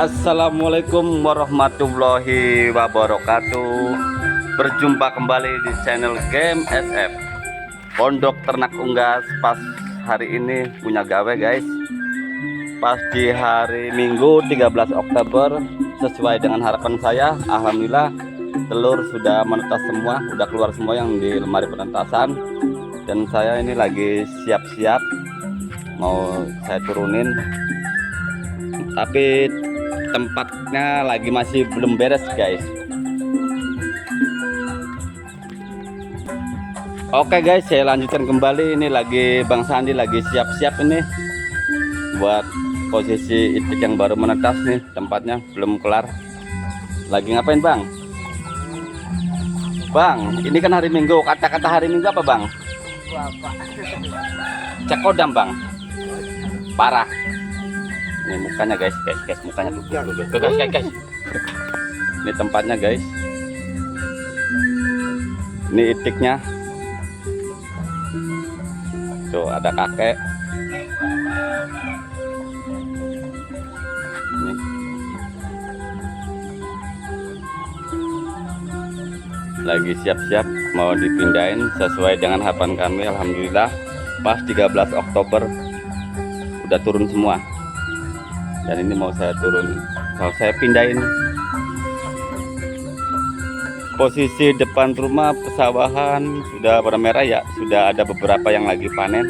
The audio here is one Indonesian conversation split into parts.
Assalamualaikum warahmatullahi wabarakatuh. Berjumpa kembali di channel Game SF. Pondok Ternak Unggas pas hari ini punya gawe guys. Pas di hari Minggu 13 Oktober sesuai dengan harapan saya, alhamdulillah telur sudah menetas semua, udah keluar semua yang di lemari penetasan. Dan saya ini lagi siap-siap mau saya turunin, tapi tempatnya lagi masih belum beres guys. Oke guys, saya lanjutkan kembali. Ini lagi Bang Sandi lagi siap-siap ini buat posisi itik yang baru menetas nih. Tempatnya belum kelar. Lagi ngapain Bang? Bang, ini kan hari Minggu. Kata-kata hari Minggu apa Bang? Cek kodam Bang. Parah. Ini mukanya guys, mukanya tuh guys. Ini tempatnya guys. Ini itiknya. Tuh ada kakek. Ini. Lagi siap-siap mau dipindahin sesuai dengan harapan kami. Alhamdulillah pas 13 Oktober udah turun semua. Dan ini mau saya saya pindahin posisi depan rumah pesawahan sudah pada merah ya, sudah ada beberapa yang lagi panen.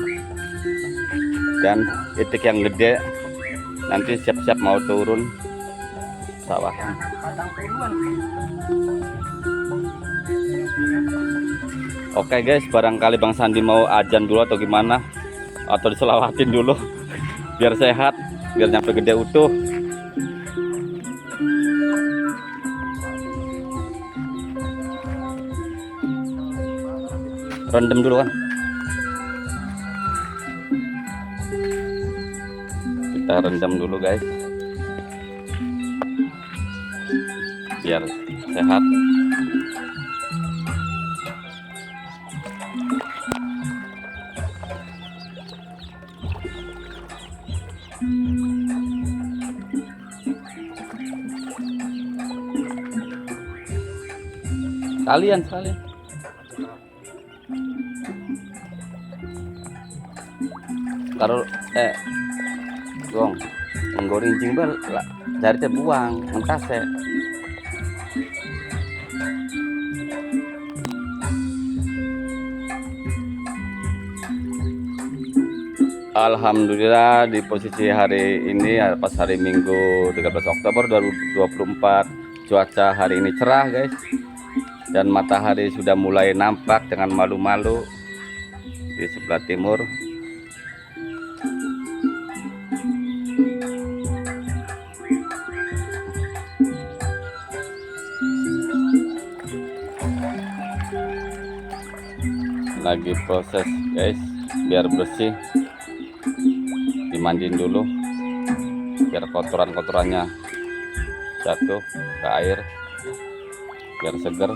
Dan itik yang gede nanti siap-siap mau turun pesawahan. Oke guys, barangkali Bang Sandi mau ajan dulu atau gimana, atau diselawatin dulu biar sehat, biar nyampe gede utuh. Rendam dulu kan. Kita rendam dulu guys biar sehat. Sekalian taruh gong menggorincing bal lah dari teh buang mentase. Alhamdulillah di posisi hari ini pas hari Minggu 13 Oktober 2024 cuaca hari ini cerah guys, dan matahari sudah mulai nampak dengan malu-malu di sebelah timur. Lagi proses guys biar bersih, dimandiin dulu biar kotoran-kotorannya jatuh ke air biar seger.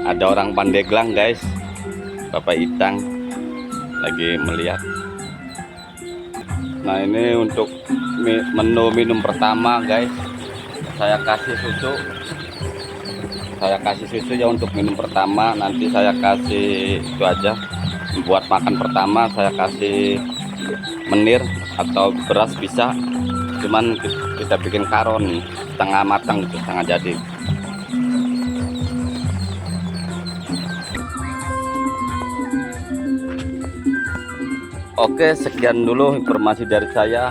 Ada orang Pandeglang guys, Bapak Itang lagi melihat. Nah ini untuk menu minum pertama guys, saya kasih susu ya untuk minum pertama. Nanti saya kasih itu aja buat makan pertama, saya kasih menir atau beras bisa, cuman kita bikin karon setengah matang itu, setengah jadi. Oke, sekian dulu informasi dari saya.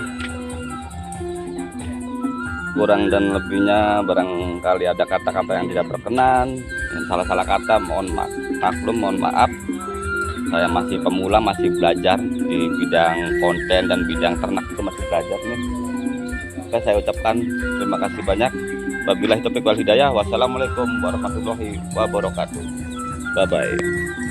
Kurang dan lebihnya barangkali ada kata-kata yang tidak berkenan, salah-salah kata, maklum, mohon maaf. Saya masih pemula, masih belajar di bidang konten dan bidang ternak, itu masih belajar nih. Oke, saya ucapkan terima kasih banyak. Wabillahi taufiq wal hidayah. Wassalamualaikum warahmatullahi wabarakatuh. Bye bye.